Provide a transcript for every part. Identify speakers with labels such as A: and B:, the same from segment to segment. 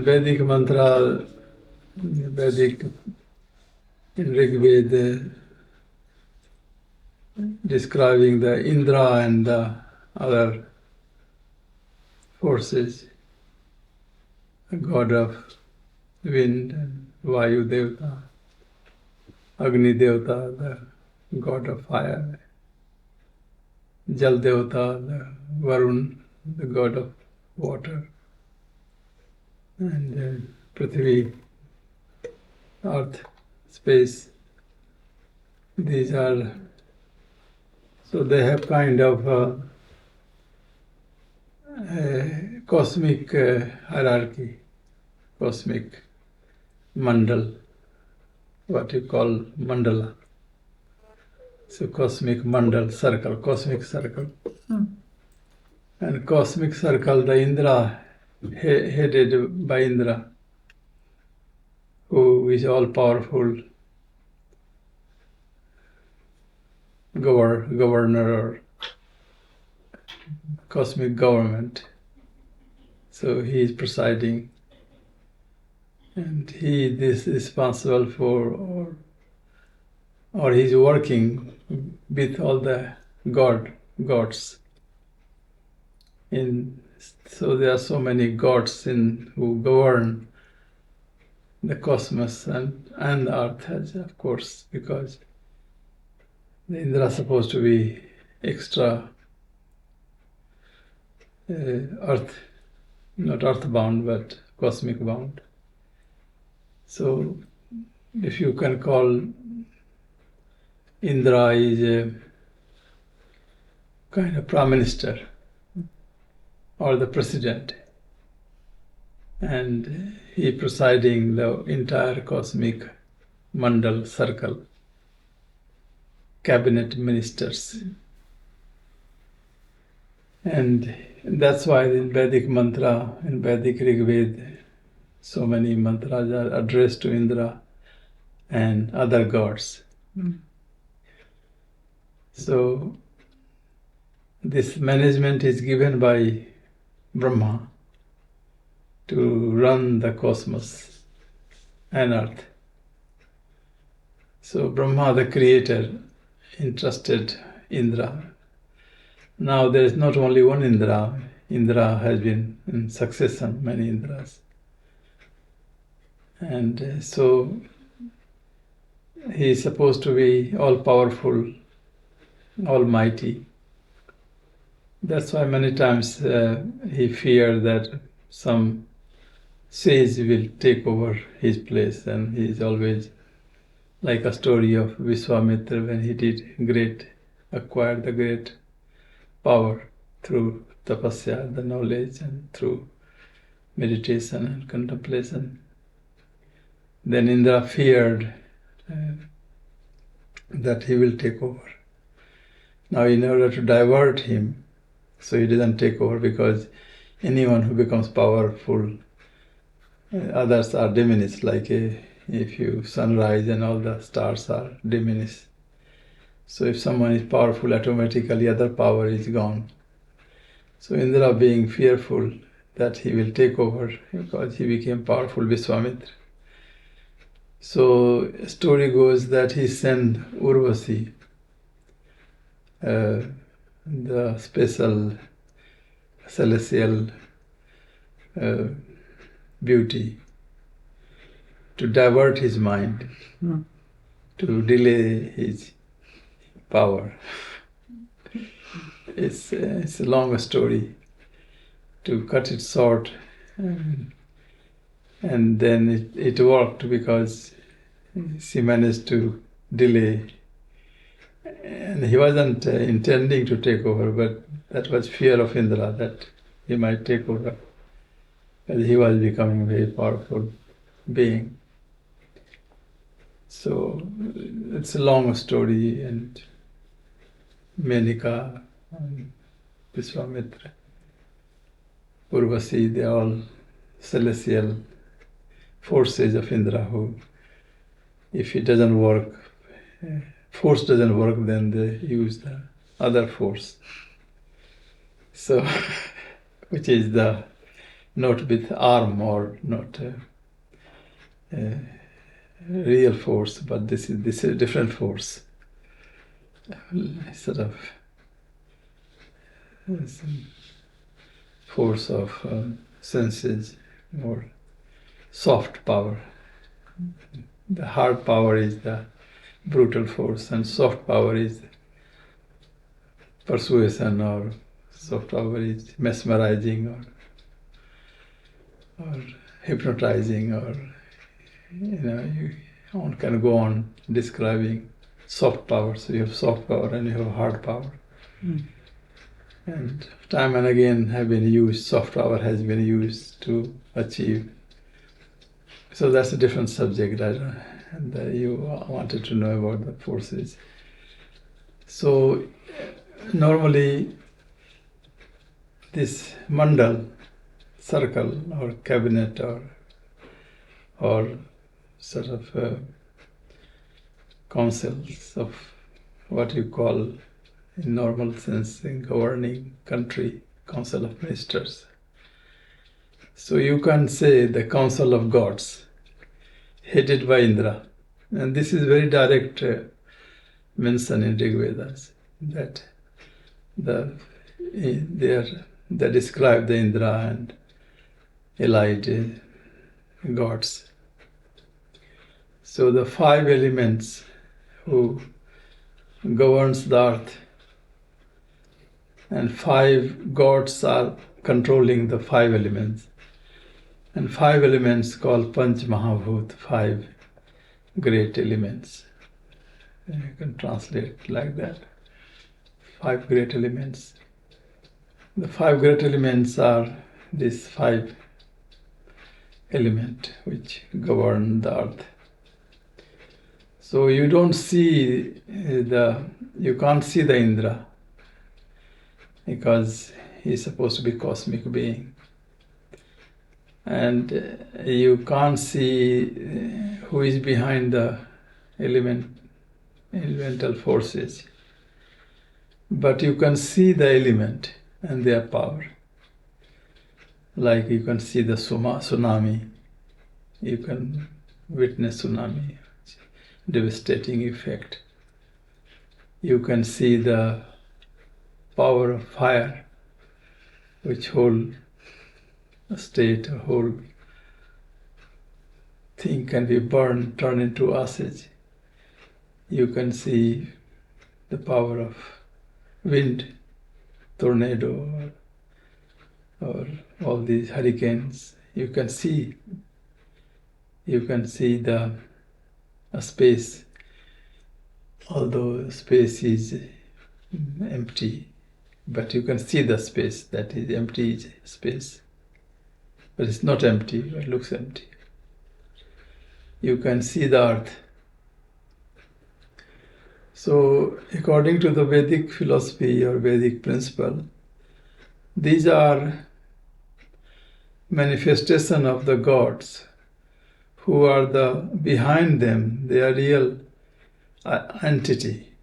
A: Vedic mantra, Vedic in Rig Veda, describing the Indra and the other forces, the god of wind and Vayu Devata, Agni Devata, the god of fire, Jal Devata, the Varun, the god of water, and Prithvi, earth, space. These are, so they have kind of a cosmic hierarchy, cosmic mandal, what you call mandala. So cosmic mandal, circle, cosmic circle. And cosmic circle, the Indra, headed by Indra, who is all-powerful governor or cosmic government. So he is presiding, and he is responsible for, or he is working with all the gods. So there are so many gods who govern the cosmos and the earth, of course, because the Indra is supposed to be extra earth, not earthbound, but cosmic bound. So if you can call Indra is a kind of prime minister or the president, and he presiding the entire cosmic mandal circle, cabinet ministers. And that's why in Vedic mantra, in Vedic Rig Veda, so many mantras are addressed to Indra and other gods. So this management is given by Brahma to run the cosmos and earth. So Brahma, the creator, entrusted Indra. Now there is not only one Indra. Indra has been in succession, many Indras. And so he is supposed to be all-powerful, almighty. That's why many times he feared that some sage will take over his place, and he is always like a story of Vishwamitra when he did acquired the great power through tapasya, the knowledge, and through meditation and contemplation. Then Indra feared that he will take over. Now in order to divert him, so he doesn't take over, because anyone who becomes powerful, others are diminished, like if you sunrise and all the stars are diminished. So if someone is powerful, automatically other power is gone. So Indra, being fearful that he will take over because he became powerful Vishwamitra. So story goes that he sent Urvasi, the special celestial beauty, to divert his mind, to delay his power. It's a long story. To cut it short, and then it worked, because she managed to delay. And he wasn't intending to take over, but that was fear of Indra, that he might take over, because he was becoming a very powerful being. So it's a long story, and Menika and Vishwamitra, Urvasi, they are all celestial forces of Indra who, if it doesn't work, force doesn't work, then they use the other force. So, which is the not with arm or not real force, but this is a different force, sort of force of senses, more soft power. The hard power is the brutal force, and soft power is persuasion, or soft power is mesmerizing, or hypnotizing, or one can go on describing soft power. So you have soft power and you have hard power. And time and again have been used, soft power has been used to achieve. So that's a different subject, and you wanted to know about the forces. So normally this mandal, circle or cabinet, or sort of councils of what you call in normal sense in governing country, council of ministers. So you can say the council of gods, headed by Indra. And this is very direct mention in Rig Vedas, that they describe the Indra and allied gods. So the 5 elements who governs the earth, and 5 gods are controlling the 5 elements. And 5 elements called Panch Mahabhut, 5 great elements. You can translate like that. 5 great elements. The 5 great elements are these 5 elements which govern the earth. So you don't see you can't see the Indra, because he's supposed to be cosmic being. And you can't see who is behind the elemental forces. But you can see the element and their power. Like you can see the tsunami. You can witness tsunami, devastating effect. You can see the power of fire, which whole state, a whole thing can be burned, turned into ashes. You can see the power of wind, tornado, or all these hurricanes. You can see the space, although space is empty, but you can see the space that is empty space. But it's not empty, it looks empty. You can see the earth. So according to the Vedic philosophy or Vedic principle, these are manifestation of the gods who are behind them. They are real entity,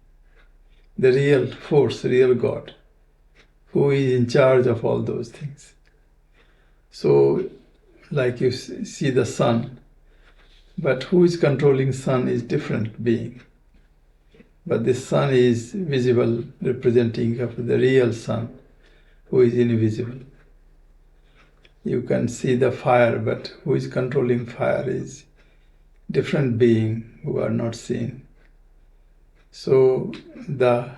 A: the real force, real God, who is in charge of all those things. So, like you see the sun, but who is controlling sun is different being. But the sun is visible, representing of the real sun, who is invisible. You can see the fire, but who is controlling fire is different being who are not seen. So the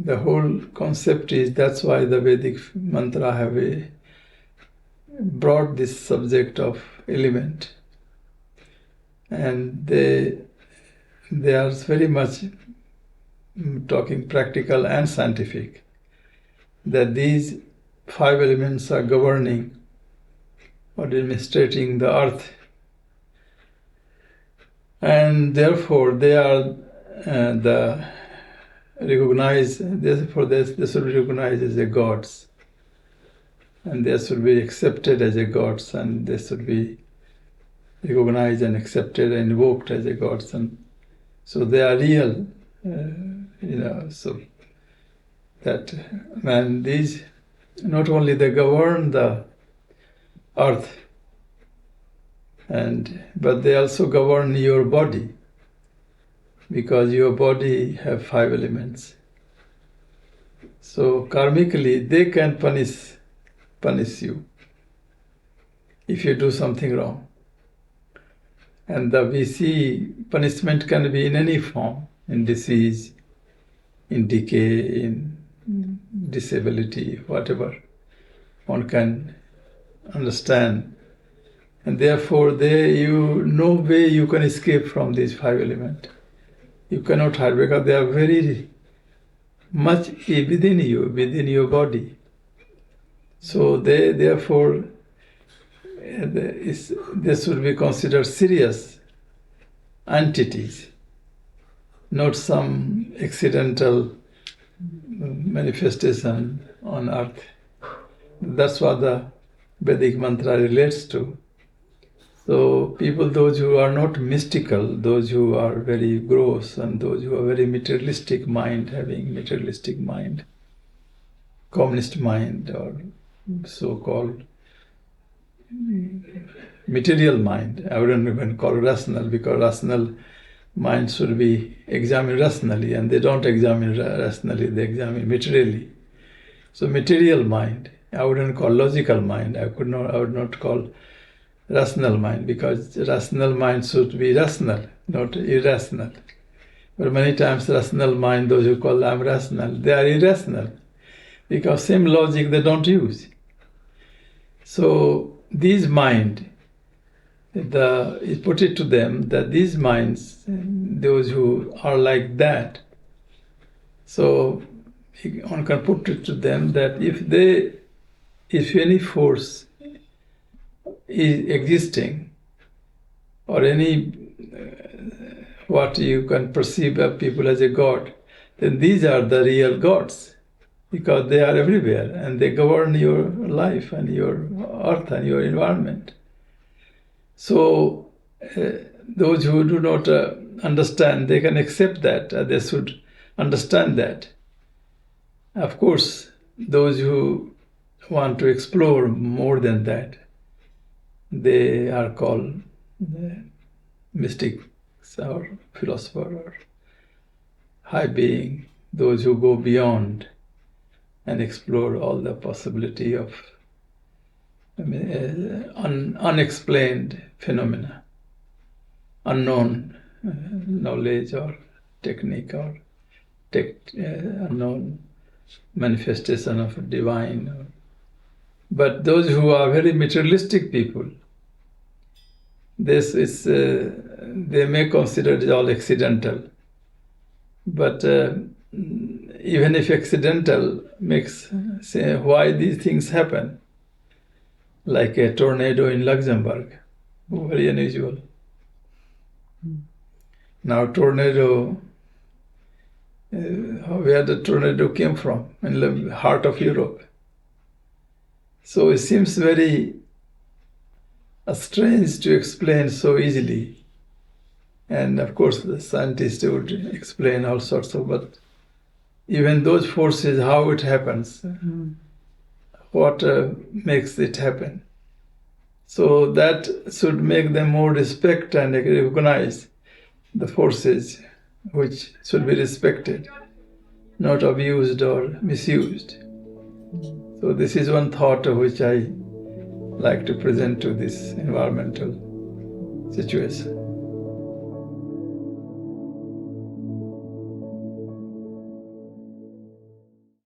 A: whole concept is, that's why the Vedic mantra have brought this subject of element, and they are very much talking practical and scientific, that these 5 elements are governing or administrating the earth, and therefore they are recognized. Therefore they should be recognized as the gods, and they should be accepted as the gods, and they should be recognized and accepted and invoked as the gods. And so they are real, so that, and these not only they govern the earth, but they also govern your body, because your body have 5 elements. So karmically they can punish you if you do something wrong. And we see punishment can be in any form, in disease, in decay, in disability, whatever one can understand. And therefore no way you can escape from these 5 elements. You cannot hide, because they are very much within you, within your body. So they should be considered serious entities, not some accidental manifestation on earth. That's what the Vedic mantra relates to. So people, those who are not mystical, those who are very gross, and those who are very materialistic mind, having materialistic mind, communist mind, or so-called material mind, I wouldn't even call rational, because rational mind should be examined rationally, and they don't examine rationally, they examine materially. So material mind, I wouldn't call logical mind, I would not call rational mind, because rational mind should be rational, not irrational. But many times rational mind, those who call them rational, they are irrational, because same logic they don't use. So these mind, it put it to them that these minds, those who are like that, so one can put it to them that if any force is existing, or any what you can perceive of people as a god, then these are the real gods, because they are everywhere and they govern your life and your earth and your environment. So those who do not understand, they can accept that, they should understand that. Of course, those who want to explore more than that, they are called mystics or philosopher or high being, those who go beyond and explore all the possibility of unexplained phenomena, unknown knowledge or technique, or unknown manifestation of divine. But those who are very materialistic people, they may consider it all accidental. But even if accidental, makes say why these things happen, like a tornado in Luxembourg, very unusual. Now tornado, where the tornado came from, in the heart of Europe. So it seems very strange to explain so easily. And of course the scientists would explain all sorts of, but even those forces, how it happens, what makes it happen. So that should make them more respect and recognize the forces which should be respected, not abused or misused. So this is one thought which I like to present to this environmental situation.